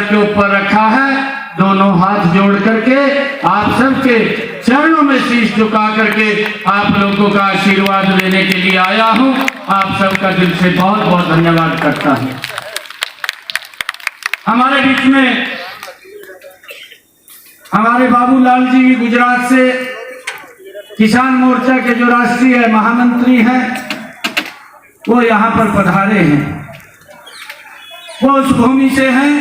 के ऊपर रखा है, दोनों हाथ जोड़ करके आप सबके चरणों में शीश झुका करके आप लोगों का आशीर्वाद लेने के लिए आया हूं। आप सबका दिल से बहुत बहुत धन्यवाद करता हूं। हमारे बीच में हमारे बाबूलाल जी गुजरात से किसान मोर्चा के जो राष्ट्रीय महामंत्री हैं वो यहाँ पर पधारे हैं। वो उस भूमि से हैं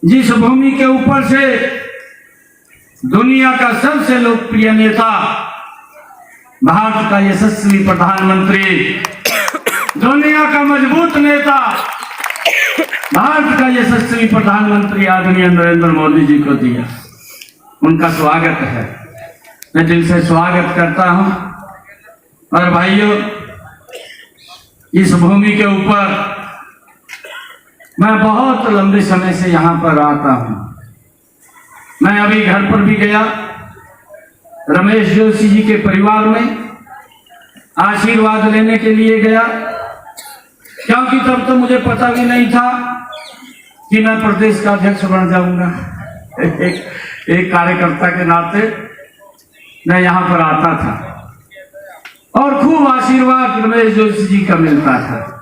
जिस भूमि के ऊपर से दुनिया का सबसे लोकप्रिय नेता, भारत का यशस्वी प्रधानमंत्री, दुनिया का मजबूत नेता, भारत का यशस्वी प्रधानमंत्री आदरणीय नरेंद्र मोदी जी को दिया। उनका स्वागत है, मैं दिल से स्वागत करता हूं। और भाइयों, इस भूमि के ऊपर मैं बहुत लंबे समय से यहाँ पर आता हूँ। मैं अभी घर पर भी गया, रमेश जोशी जी के परिवार में आशीर्वाद लेने के लिए गया, क्योंकि तब तो मुझे पता भी नहीं था कि मैं प्रदेश का अध्यक्ष बन जाऊंगा। एक कार्यकर्ता के नाते मैं यहाँ पर आता था और खूब आशीर्वाद रमेश जोशी जी का मिलता था।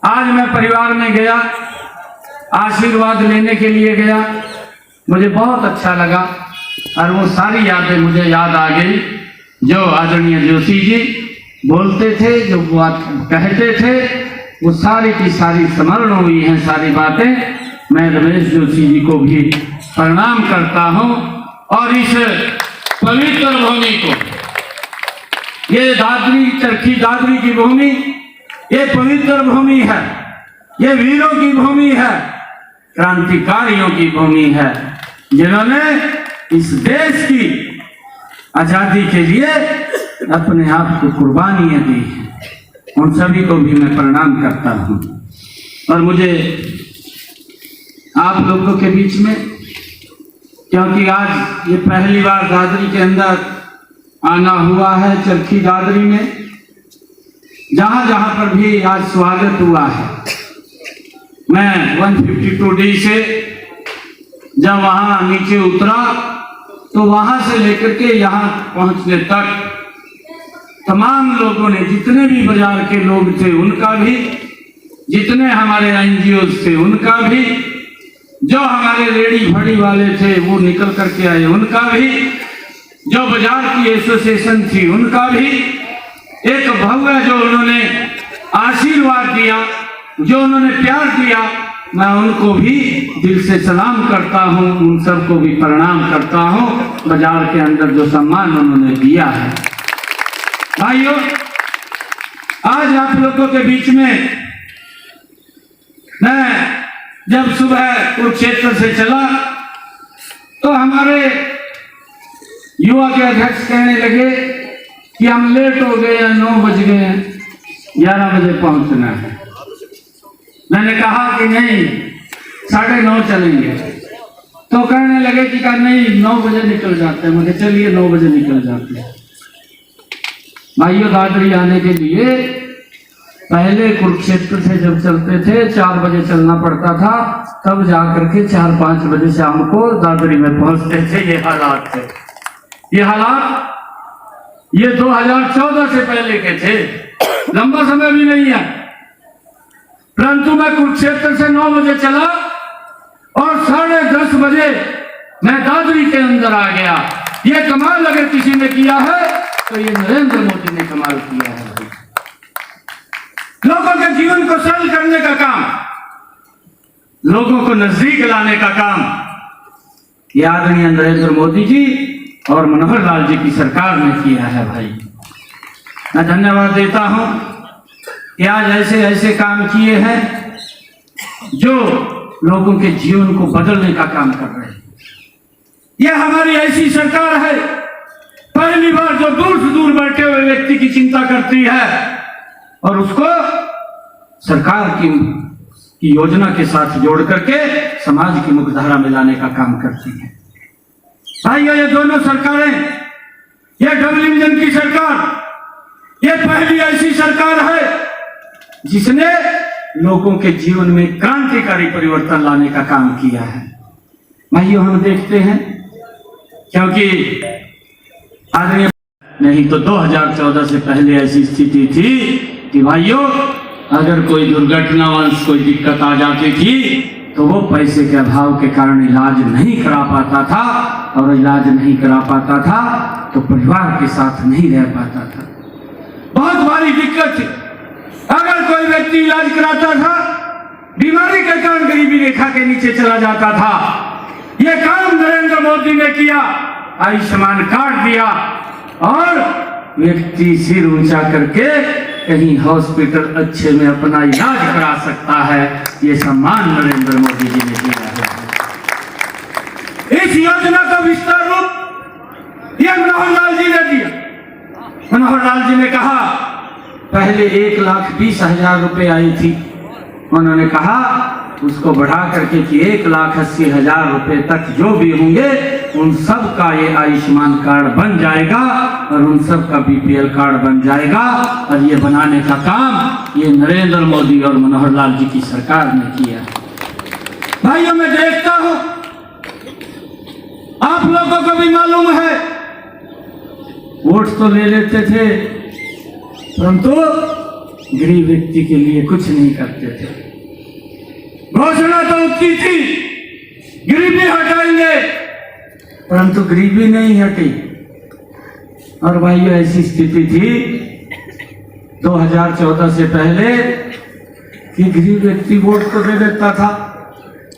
आज मैं परिवार में गया, आशीर्वाद लेने के लिए गया, मुझे बहुत अच्छा लगा और वो सारी यादें मुझे याद आ गई जो आदरणीय जोशी जी बोलते थे, जो बात कहते थे, वो सारी की सारी स्मरण हुई हैं सारी बातें। मैं रमेश जोशी जी को भी प्रणाम करता हूँ और इस पवित्र भूमि को, ये दादरी, चरखी दादरी की भूमि, ये पवित्र भूमि है, ये वीरों की भूमि है, क्रांतिकारियों की भूमि है, जिन्होंने इस देश की आजादी के लिए अपने आप को कुर्बानियां दी हैं। उन सभी को भी मैं प्रणाम करता हूं। और मुझे आप लोगों के बीच में, क्योंकि आज ये पहली बार दादरी के अंदर आना हुआ है, चरखी दादरी में जहां जहां पर भी आज स्वागत हुआ है, मैं 152D से जब वहां नीचे उतरा तो वहां से लेकर के यहाँ पहुंचने तक तमाम लोगों ने, जितने भी बाजार के लोग थे उनका भी, जितने हमारे NGO थे उनका भी, जो हमारे रेडी फड़ी वाले थे वो निकल करके आए उनका भी, जो बाजार की एसोसिएशन थी उनका भी, एक भव्य जो उन्होंने आशीर्वाद दिया, जो उन्होंने प्यार दिया, मैं उनको भी दिल से सलाम करता हूं, उन सबको भी प्रणाम करता हूं। बाजार के अंदर जो सम्मान उन्होंने दिया है। भाइयों, आज आप लोगों के बीच में मैं जब सुबह कुरुक्षेत्र से चला तो हमारे युवा के अध्यक्ष कहने लगे कि हम लेट हो गए हैं, 9 बज गए हैं, 11 बजे पहुंचना है। मैंने कहा कि नहीं, 9:30 चलेंगे। तो कहने लगे कि नहीं, 9 बजे निकल जाते हैं। मुझे चलिए 9 बजे निकल जाते हैं। भाइयों, दादरी आने के लिए पहले कुरुक्षेत्र से जब चलते थे 4 बजे चलना पड़ता था, तब जाकर के 4-5 बजे शाम को दादरी में पहुंचते थे। ये हालात थे, ये हालात ये 2014 से पहले के थे, लंबा समय भी नहीं है। परंतु मैं कुरुक्षेत्र से 9 बजे चला और 10:30 बजे मैं दादरी के अंदर आ गया। ये कमाल अगर किसी ने किया है तो ये नरेंद्र मोदी ने कमाल किया है। लोगों के जीवन को सरल करने का काम, लोगों को नजदीक लाने का काम, ये आदरणीय नरेंद्र मोदी जी और मनोहर लाल जी की सरकार ने किया है। भाई, मैं धन्यवाद देता हूं कि आज ऐसे ऐसे काम किए हैं जो लोगों के जीवन को बदलने का काम कर रहे हैं। यह हमारी ऐसी सरकार है, पहली बार जो दूर से दूर बैठे हुए व्यक्ति की चिंता करती है और उसको सरकार की योजना के साथ जोड़ करके समाज की मुख्यधारा में लाने का काम करती है। भाइयों, ये दोनों सरकारें, ये डबल इंजन की सरकार, ये पहली ऐसी सरकार है जिसने लोगों के जीवन में क्रांतिकारी परिवर्तन लाने का काम किया है। भाइयों, हम देखते हैं, क्योंकि आदरणीय नहीं तो 2014 से पहले ऐसी स्थिति थी कि भाइयों, अगर कोई दुर्घटनावश कोई दिक्कत आ जाती थी तो वो पैसे के अभाव के कारण इलाज नहीं करा पाता था, और इलाज नहीं करा पाता था तो परिवार के साथ नहीं रह पाता था। बहुत भारी दिक्कत थी। अगर कोई व्यक्ति इलाज कराता था, बीमारी के कारण गरीबी रेखा के नीचे चला जाता था। ये काम नरेंद्र मोदी ने किया, आयुष्मान कार्ड दिया, और व्यक्ति सिर ऊंचा करके कहीं हॉस्पिटल अच्छे में अपना इलाज करा सकता है। ये सम्मान नरेंद्र मोदी जी ने दिया है। इस योजना का विस्तार रूप ये मनोहर लाल जी ने दिया। मनोहर लाल जी ने कहा, पहले 1,20,000 रुपए आई थी, उन्होंने कहा उसको बढ़ा करके कि 1,80,000 रुपए तक जो भी होंगे उन सब का ये आयुष्मान कार्ड बन जाएगा, और उन सब का बीपीएल कार्ड बन जाएगा। और ये बनाने का काम ये नरेंद्र मोदी और मनोहर लाल जी की सरकार ने किया। भाइयों, मैं देखता हूं, आप लोगों को भी मालूम है, वोट तो ले लेते थे, परंतु गरीब व्यक्ति के लिए कुछ नहीं करते थे। घोषणा तो की थी, गरीबी हटाएंगे, परंतु गरीबी नहीं हटी। और भाइयों, ऐसी स्थिति थी 2014 से पहले कि गरीब व्यक्ति वोट तो दे देता था,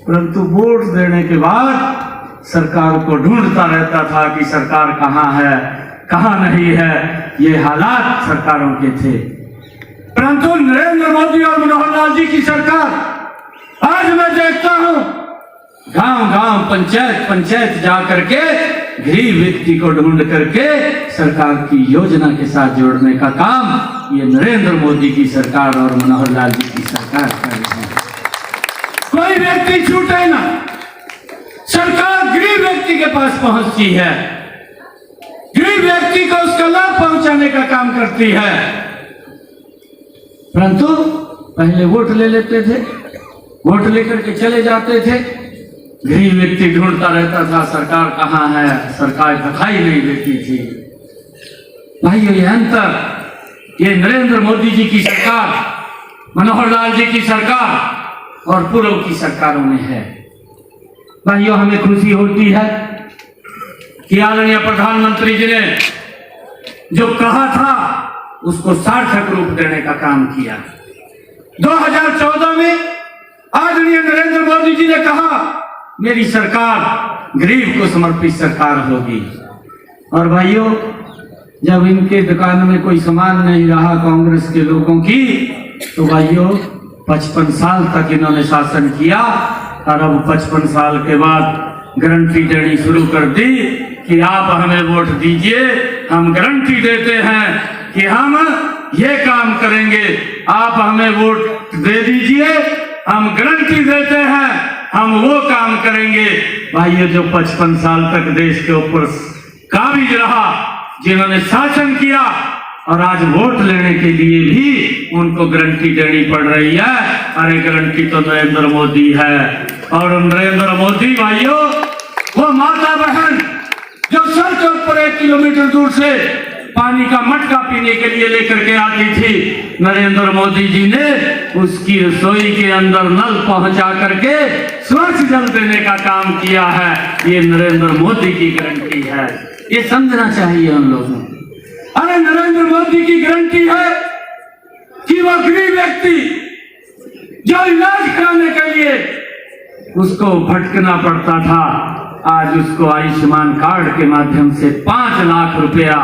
परंतु वोट देने के बाद सरकार को ढूंढता रहता था कि सरकार कहां है, कहां नहीं है। ये हालात सरकारों के थे। परंतु नरेंद्र मोदी और मनोहर लाल जी की सरकार, आज मैं देखता हूं, गांव-गांव, पंचायत जा करके गरीब व्यक्ति को ढूंढ करके सरकार की योजना के साथ जोड़ने का काम ये नरेंद्र मोदी की सरकार और मनोहर लाल जी की सरकार कर रही है। कोई व्यक्ति छूटे ना, सरकार गरीब व्यक्ति के पास पहुंचती है, गरीब व्यक्ति को उसका लाभ पहुंचाने का काम करती है। परंतु पहले वोट ले लेते थे, वोट लेकर के चले जाते थे, गरीब व्यक्ति ढूंढता रहता था सरकार कहां है, सरकार दिखाई नहीं देती थी। भाइयों, ये अंतर ये नरेंद्र मोदी जी की सरकार, मनोहर लाल जी की सरकार और पूर्व की सरकारों में है। भाइयों, हमें खुशी होती है कि आदरणीय प्रधानमंत्री जी ने जो कहा था उसको सार्थक रूप देने का काम किया। 2014 में आदरणीय नरेंद्र मोदी जी ने कहा, मेरी सरकार गरीब को समर्पित सरकार होगी। और भाइयों, जब इनके दुकान में कोई सामान नहीं रहा कांग्रेस के लोगों की, तो भाइयों 55 साल तक इन्होंने शासन किया, और अब 55 साल के बाद गारंटी देनी शुरू कर दी कि आप हमें वोट दीजिए, हम गारंटी देते हैं कि हम ये काम करेंगे, आप हमें वोट दे दीजिए, हम गारंटी देते हैं हम वो काम करेंगे। भाइयों, जो 55 साल तक देश के ऊपर काबिज रहा, जिन्होंने शासन किया, और आज वोट लेने के लिए भी उनको गारंटी देनी पड़ रही है। अरे गारंटी तो नरेंद्र मोदी है। और नरेंद्र मोदी भाइयों, वो माता बहन जो सर के ऊपर 1 किलोमीटर दूर से पानी का मटका पीने के लिए लेकर के आती थी, नरेंद्र मोदी जी ने उसकी रसोई के अंदर नल पहुंचा करके स्वच्छ जल देने का काम किया है। ये नरेंद्र मोदी की गारंटी है, ये समझना चाहिए हम लोगों को। अरे नरेंद्र मोदी की गारंटी है कि वह गरीब व्यक्ति जो इलाज कराने के लिए उसको भटकना पड़ता था, आज उसको आयुष्मान कार्ड के माध्यम से 5 लाख रुपया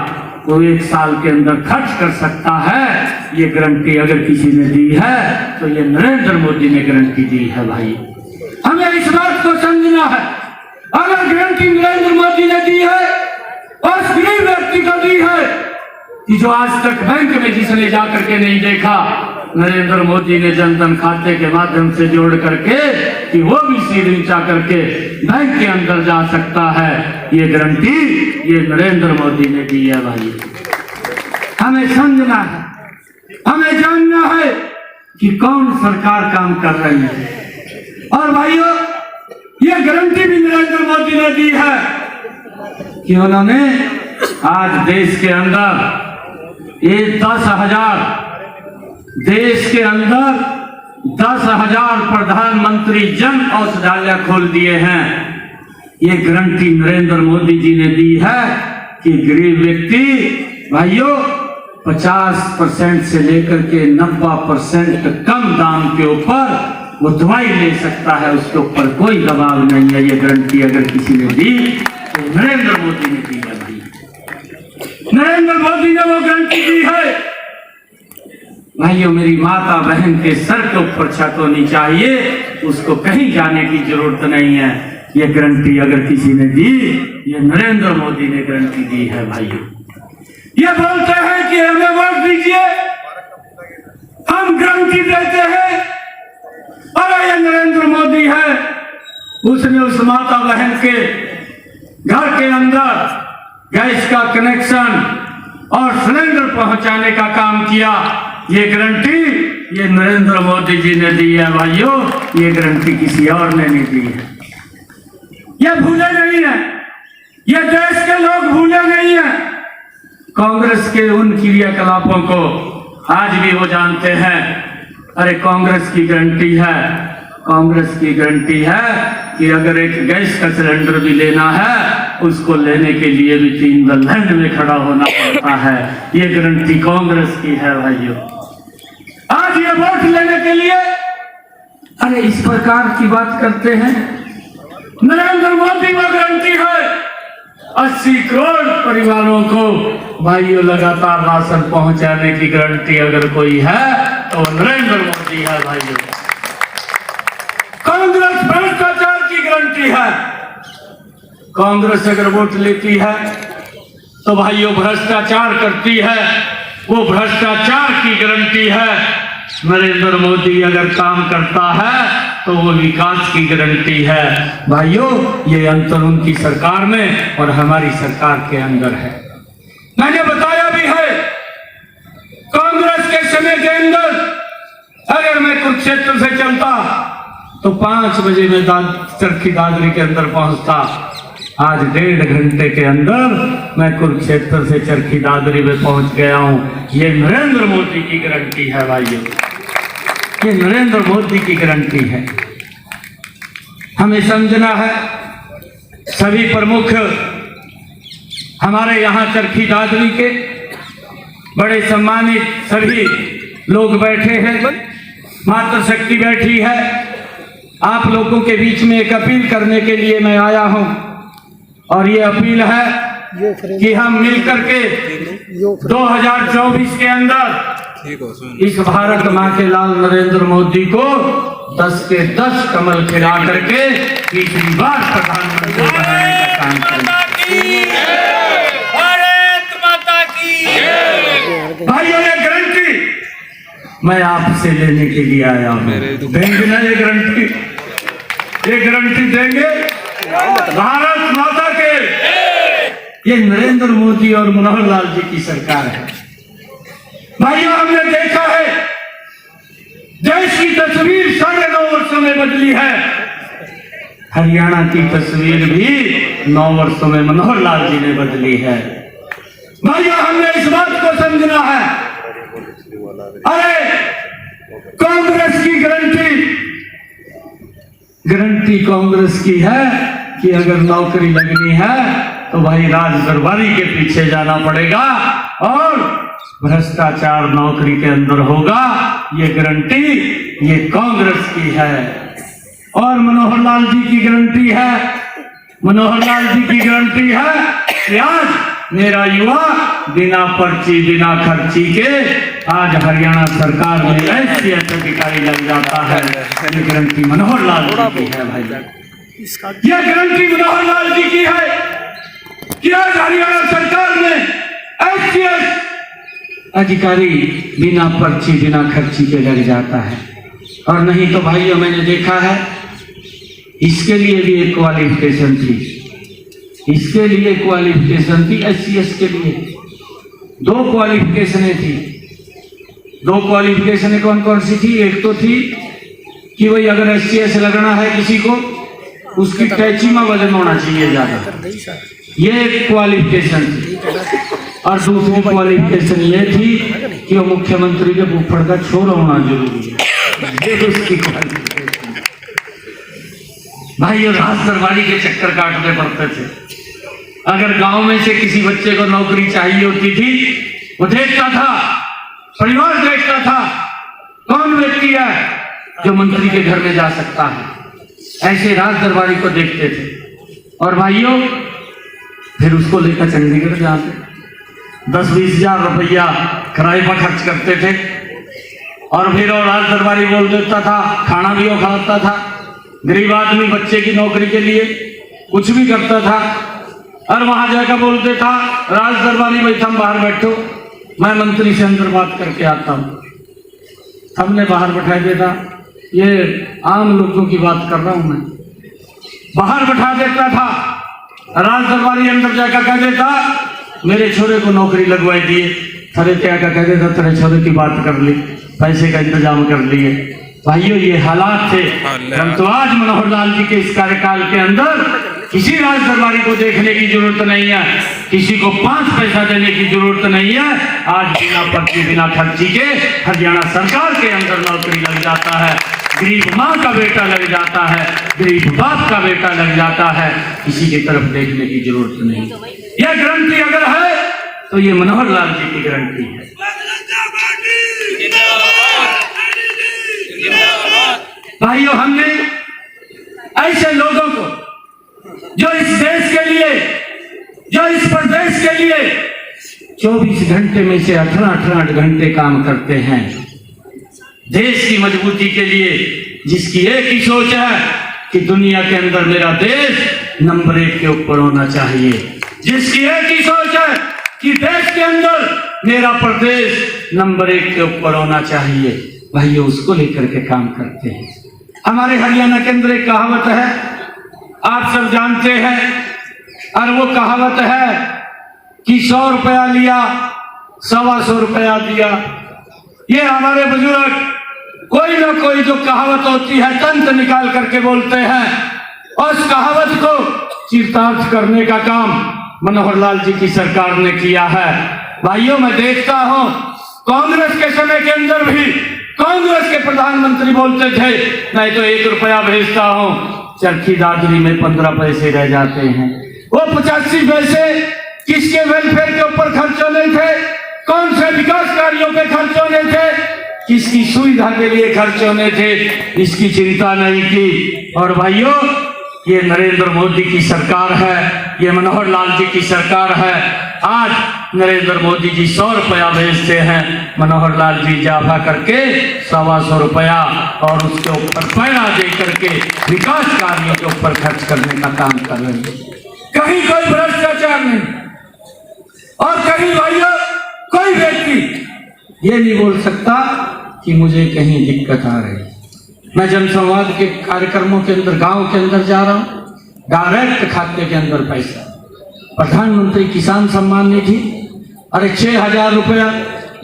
वो 1 साल के अंदर खर्च कर सकता है। ये गारंटी अगर किसी ने दी है तो ये नरेंद्र मोदी ने गारंटी दी है। भाई, हमें इस बात को समझना है, अगर गारंटी नरेंद्र मोदी ने दी है और गरीब व्यक्ति को दी है कि जो आज तक बैंक में जिसने जाकर के नहीं देखा, नरेंद्र मोदी ने जनधन खाते के माध्यम से जोड़ करके कि वो भी सिर ऊंचा करके बैंक के अंदर जा सकता है, ये गारंटी ये नरेंद्र मोदी ने दी है। भाई, हमें समझना है, हमें जानना है, कि कौन सरकार काम कर रही है। और भाइयों, ये गारंटी भी नरेंद्र मोदी ने दी है कि उन्होंने आज देश के अंदर ये 10,000 देश के अंदर 10,000 प्रधानमंत्री जन औषधालय खोल दिए हैं। ये गारंटी नरेंद्र मोदी जी ने दी है कि गरीब व्यक्ति भाइयों 50% से लेकर के 90% कम दाम के ऊपर वो दवाई ले सकता है, उसके ऊपर कोई दबाव नहीं है। ये गारंटी अगर किसी ने दी तो नरेंद्र मोदी ने दी है। नरेंद्र मोदी ने वो गारंटी दी है। भाइयों, मेरी माता बहन के सर के ऊपर छत होनी चाहिए, उसको कहीं जाने की जरूरत नहीं है। ये गारंटी अगर किसी ने दी, ये नरेंद्र मोदी ने गारंटी दी है। भाइयों, ये बोलते हैं कि हमें वोट दीजिए, हम गारंटी देते हैं। अरे ये नरेंद्र मोदी है, उसने उस माता बहन के घर के अंदर गैस का कनेक्शन और सिलेंडर पहुंचाने का काम किया। ये गारंटी ये नरेंद्र मोदी जी ने दी है। भाइयों, ये गारंटी किसी और ने नहीं दी है। ये भूले नहीं है, ये देश के लोग भूले नहीं है कांग्रेस के उन क्रियाकलापों को। आज भी वो जानते हैं, अरे कांग्रेस की गारंटी है, कांग्रेस की गारंटी है कि अगर एक गैस का सिलेंडर भी लेना है, उसको लेने के लिए भी 3 लाइन में खड़ा होना पड़ता है। ये गारंटी कांग्रेस की है। भाइयों, आज ये वोट लेने के लिए अरे इस प्रकार की बात करते हैं। नरेंद्र मोदी वो गारंटी है। 80 करोड़ परिवारों को भाइयों लगातार राशन पहुंचाने की गारंटी अगर कोई है तो नरेंद्र मोदी है। भाइयों, कांग्रेस भ्रष्टाचार की गारंटी है। कांग्रेस अगर वोट लेती है तो भाइयों भ्रष्टाचार करती है, वो भ्रष्टाचार की गारंटी है। नरेंद्र मोदी अगर काम करता है तो वो विकास की गारंटी है। भाइयों, ये अंतर उनकी सरकार में और हमारी सरकार के अंदर है। मैंने बताया भी है, कांग्रेस के समय के अंदर अगर मैं कुरुक्षेत्र से चलता तो 5 बजे में चरखी दादरी के अंदर पहुंचता। आज 1.5 घंटे के अंदर मैं कुरुक्षेत्र से चरखी दादरी में पहुंच गया हूं। ये नरेंद्र मोदी की गारंटी है। भाइयों, ये नरेंद्र मोदी की गारंटी है। हमें समझना है, सभी प्रमुख हमारे यहाँ चरखी दादरी के बड़े सम्मानित सभी लोग बैठे हैं, मातृशक्ति बैठी है। आप लोगों के बीच में एक अपील करने के लिए मैं आया हूं और ये अपील है कि हम मिलकर के 2024 के अंदर इस भारत माँ के लाल नरेंद्र मोदी को 10 के 10 कमल खिला करके तीसरी बार प्रधानमंत्री बनाने का काम करें। भारत माता की भाइयों, ये गारंटी मैं आपसे लेने के लिए आया हूँ। देंगे ना ये गारंटी? ये गारंटी देंगे भारत माता के। ये नरेंद्र मोदी और मनोहर लाल जी की सरकार है। भाइयों, हमने देखा है देश की तस्वीर 9.5 वर्षों में बदली है। हरियाणा की तस्वीर भी 9 वर्षों में मनोहर लाल जी ने बदली है। भाइयों, हमने इस बात को समझना है। अरे कांग्रेस की गारंटी कांग्रेस की है कि अगर नौकरी लगनी है तो भाई राज दरबारी के पीछे जाना पड़ेगा और भ्रष्टाचार नौकरी के अंदर होगा। ये गारंटी ये कांग्रेस की है। और मनोहर लाल जी की गारंटी है, मनोहर लाल जी की गारंटी है कि आज मेरा युवा बिना पर्ची बिना खर्ची के आज हरियाणा सरकार में SCS अधिकारी लग जाता है। ये गारंटी मनोहर लाल जी की है। भाई, ये गारंटी मनोहर लाल जी की है कि आज हरियाणा सरकार में SCS अधिकारी बिना पर्ची बिना खर्ची के लग जाता है। और नहीं तो भाइयों, मैंने देखा है इसके लिए भी एक क्वालिफिकेशन थी, इसके लिए क्वालिफिकेशन थी SCS के लिए 2 क्वालिफिकेशनें थी। 2 क्वालिफिकेशन कौन कौन सी थी? एक तो थी कि वही अगर SCS लगना है किसी को, उसकी टैची में वजन होना चाहिए ज्यादा, ये एक क्वालिफिकेशन थी। और दूसरी क्वालिफिकेशन ये थी कि वो मुख्यमंत्री के फुफड़ का छोरा होना जरूरी है, ये उसकी क्वालिफिकेशन। भाई ये राज दरबारी के चक्कर काटने पड़ते थे। अगर गांव में से किसी बच्चे को नौकरी चाहिए होती थी, वो देखता था, परिवार देखता था कौन व्यक्ति है जो मंत्री के घर में जा सकता है, ऐसे राज दरबारी को देखते थे। और भाइयों फिर उसको लेकर चंडीगढ़ जाते, 10-20 हजार रुपया किराए पर खर्च करते थे, और फिर और राज दरबारी बोल देता था, खाना भी वो खाता था, गरीब आदमी बच्चे की नौकरी के लिए कुछ भी करता था। और वहां जाकर बोलते था राज दरबारी भाई तुम बाहर बैठो, मैं मंत्री से अंदर बात करके आता हूँ। हमने बाहर बैठा देता, ये आम लोगों की बात कर रहा हूं मैं, बाहर बैठा देता था। राज दरबारी अंदर जाकर कह देता मेरे छोरे को नौकरी लगवाई दिए, थरे क्या कह देता तेरे छोरे की बात कर ली, पैसे का इंतजाम कर लिए। भाइयों ये हालात थे, परंतु आज मनोहर लाल जी के इस कार्यकाल के अंदर किसी राज दरबारी को देखने की जरूरत नहीं है, किसी को 5 पैसा देने की जरूरत नहीं है। आज बिना पर्ची बिना खर्ची के हरियाणा सरकार के अंदर नौकरी लग जाता है, गरीब माँ का बेटा लग जाता है, गरीब बाप का बेटा लग जाता है, किसी की तरफ देखने की जरूरत नहीं। यह गारंटी अगर है तो ये मनोहर लाल जी की गारंटी है। भाइयों हमने ऐसे लोगों को जो इस देश के लिए, जो इस प्रदेश के लिए 24 घंटे में से 18 घंटे काम करते हैं, देश की मजबूती के लिए, जिसकी एक ही सोच है कि दुनिया के अंदर मेरा देश नंबर 1 के ऊपर होना चाहिए, जिसकी एक ही सोच है कि देश के अंदर मेरा प्रदेश नंबर 1 के ऊपर होना चाहिए, भाइयों उसको लेकर के काम करते हैं। हमारे हरियाणा के अंदर एक कहावत है, आप सब जानते हैं, और वो कहावत है कि 100 रुपया लिया 125 रुपया दिया। ये हमारे बुजुर्ग कोई ना कोई जो कहावत होती है तंत्र निकाल करके बोलते हैं, और उस कहावत को चरितार्थ करने का काम मनोहर लाल जी की सरकार ने किया है। भाइयों मैं देखता हूं कांग्रेस के समय के अंदर भी कांग्रेस के प्रधानमंत्री बोलते थे मैं तो 1 रुपया भेजता हूं, चरखी दादरी में 15 पैसे रह जाते हैं। वो 85 पैसे किसके वेलफेयर के ऊपर खर्च होने थे, कौन से विकास कार्यों पे खर्च होने थे, किसकी सुविधा के लिए खर्च होने थे, इसकी चिंता नहीं की। और भाइयों ये नरेंद्र मोदी की सरकार है, ये मनोहर लाल जी की सरकार है। आज नरेंद्र मोदी जी 100 रुपया भेजते हैं, मनोहर लाल जी इजाफा करके 125 रुपया और उसके ऊपर पैरा दे करके विकास कार्यों के ऊपर खर्च करने का काम कर रहे हैं। कहीं कोई भ्रष्टाचार नहीं, और कहीं भाइयों कोई व्यक्ति ये नहीं बोल सकता कि मुझे कहीं दिक्कत आ रही। मैं जनसंवाद के कार्यक्रमों के अंदर गांव के अंदर जा रहा हूं, डायरेक्ट खाते के अंदर पैसा, प्रधानमंत्री किसान सम्मान निधि, अरे 6000 रुपया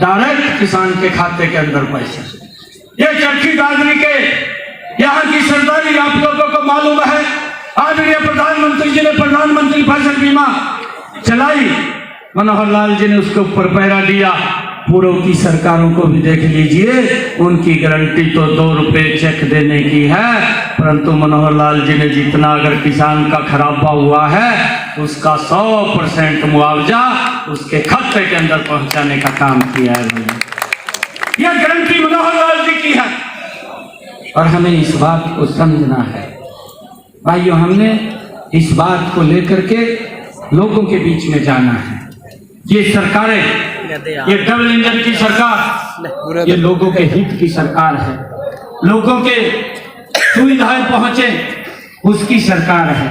डायरेक्ट किसान के खाते के अंदर पैसा। ये चरखी दादरी के यहाँ की सरदारी आप लोगों को मालूम है, आदरणीय प्रधानमंत्री जी ने प्रधानमंत्री फसल बीमा चलाई, मनोहर लाल जी ने उसके ऊपर पैरा दिया। पूर्व की सरकारों को भी देख लीजिए, उनकी गारंटी तो 2 रुपए चेक देने की है, परंतु मनोहर लाल जी ने जितना अगर किसान का खराबा हुआ है उसका 100% मुआवजा उसके खाते के अंदर पहुंचाने का काम किया है। यह गारंटी मनोहर लाल जी की है, और हमें इस बात को समझना है। भाइयों हमने इस बात को लेकर के लोगों के बीच में जाना है। ये सरकारें, ये डबल इंजन की सरकार, ये लोगों के हित की सरकार है, लोगों के सुविधाएं पहुंचे उसकी सरकार है।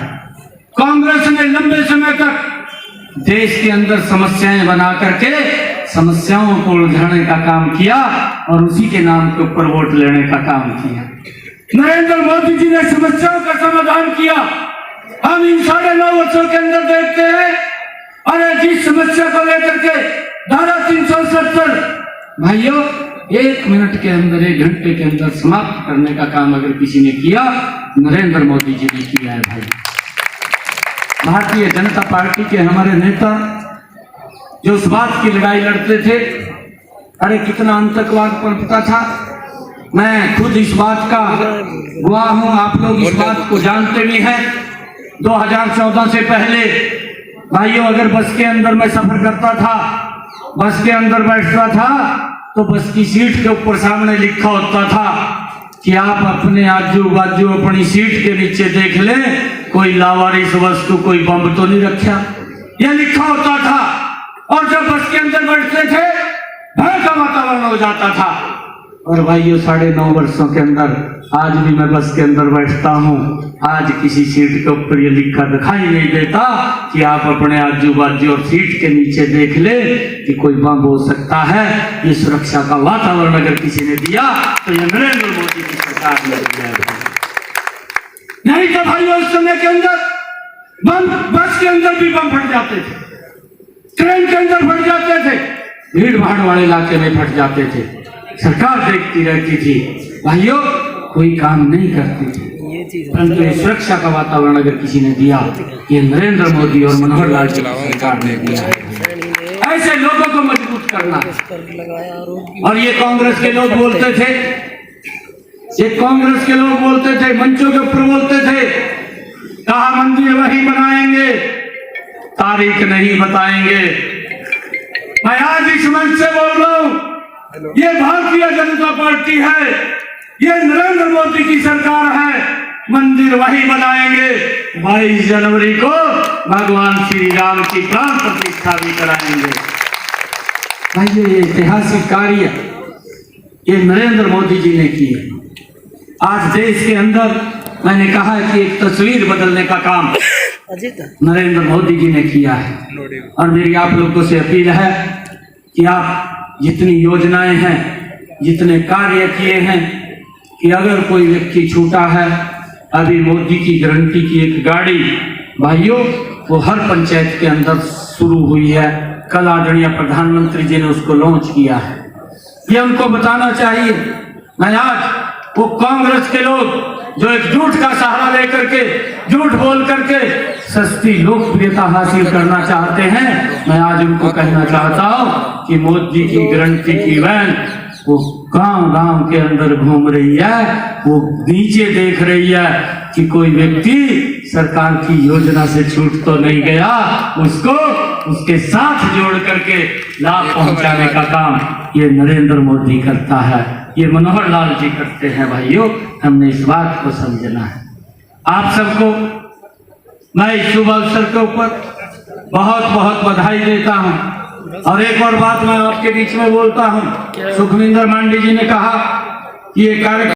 कांग्रेस ने लंबे समय तक देश के अंदर समस्याएं बना करके समस्याओं को उलझाने का काम किया और उसी के नाम के ऊपर वोट लेने का काम किया। नरेंद्र मोदी जी ने समस्याओं का समाधान किया। हम इन 9.5 वर्षों के अंदर देखते हैं, अरे जिस समस्या को लेकर के धारा 370, भाइयों 1 मिनट के अंदर 1 घंटे के अंदर समाप्त करने का काम अगर किसी ने किया, नरेंद्र मोदी जी ने किया है भाई। भारतीय जनता पार्टी के हमारे नेता जो उस बात की लड़ाई लड़ते थे, अरे कितना आतंकवाद पनपता था, मैं खुद इस बात का गवाह हूं, आप लोग इस बात को जानते भी हैं। 2014 से पहले भाइयों, अगर बस के अंदर मैं सफर करता था, बस के अंदर बैठता था, तो बस की सीट के ऊपर सामने लिखा होता था कि आप अपने आजू बाजू अपनी सीट के नीचे देख लें, कोई लावारिस वस्तु, कोई बम तो नहीं रखा, यह लिखा होता था। और जब बस के अंदर बैठते थे, भय का वातावरण हो जाता था। और भाइयों, 9.5 वर्षों के अंदर आज भी मैं बस के अंदर बैठता हूँ, आज किसी सीट के ऊपर ये लिखा दिखाई नहीं देता कि आप अपने आजू बाजू और सीट के नीचे देख ले कि कोई बम हो सकता है। ये सुरक्षा का वातावरण अगर किसी ने दिया तो ये नरेंद्र मोदी की सरकार ने दिया है। नहीं तो भाइयों, उस समय के अंदर बम, बस के अंदर भी बम फट जाते थे, ट्रेन के अंदर फट जाते थे, भीड़ भाड़ वाले इलाके में फट जाते थे, सरकार देखती रहती थी। भाइयों, कोई काम नहीं करती थी, परंतु सुरक्षा का वातावरण अगर किसी ने दिया, ये नरेंद्र मोदी और मनोहर लाल जी सरकार ने दिया है। ऐसे लोगों को मजबूत करना। और ये कांग्रेस के लोग बोलते थे, ये कांग्रेस के लोग बोलते थे, मंचों के ऊपर बोलते थे, कहा मंदिर वही बनाएंगे, तारीख नहीं बताएंगे। मैं आज इस मंच से बोल रहा हूं, ये भारतीय जनता पार्टी है, ये नरेंद्र मोदी की सरकार है, मंदिर वही बनाएंगे। 22 जनवरी को भगवान श्री राम की प्राण प्रतिष्ठा भी कराएंगे। भाइयों, ये ऐतिहासिक कार्य ये नरेंद्र मोदी जी ने किया। आज देश के अंदर मैंने कहा है कि एक तस्वीर बदलने का काम नरेंद्र मोदी जी ने किया है। और मेरी आप लोगों से अपील है कि आप जितनी योजनाएं हैं, जितने कार्य किए हैं, कि अगर कोई व्यक्ति छूटा है, अभी मोदी की गारंटी की एक गाड़ी भाइयों वो हर पंचायत के अंदर शुरू हुई है। कल आदरणीय प्रधानमंत्री जी ने उसको लॉन्च किया है। ये उनको बताना चाहिए। मैं आज वो कांग्रेस के लोग जो एक झूठ का सहारा लेकर के, झूठ बोल करके सस्ती लोकप्रियता हासिल करना चाहते हैं, मैं आज उनको कहना चाहता हूं कि मोदी की गारंटी की वैन वो गांव-गांव के अंदर घूम रही है, वो नीचे देख रही है कि कोई व्यक्ति सरकार की योजना से छूट तो नहीं गया, उसको उसके साथ जोड़ करके लाभ पहुंचाने का काम ये नरेंद्र मोदी करता है, ये मनोहर लाल जी करते हैं। भाइयों, हमने इस बात को समझना है। आप सबको मैं इस शुभ अवसर के ऊपर बहुत बहुत बधाई देता हूं। और एक और बात मैं आपके बीच में बोलता हूं, सुखविंदर मांडी जी ने कहा कि ये कार्यक्रम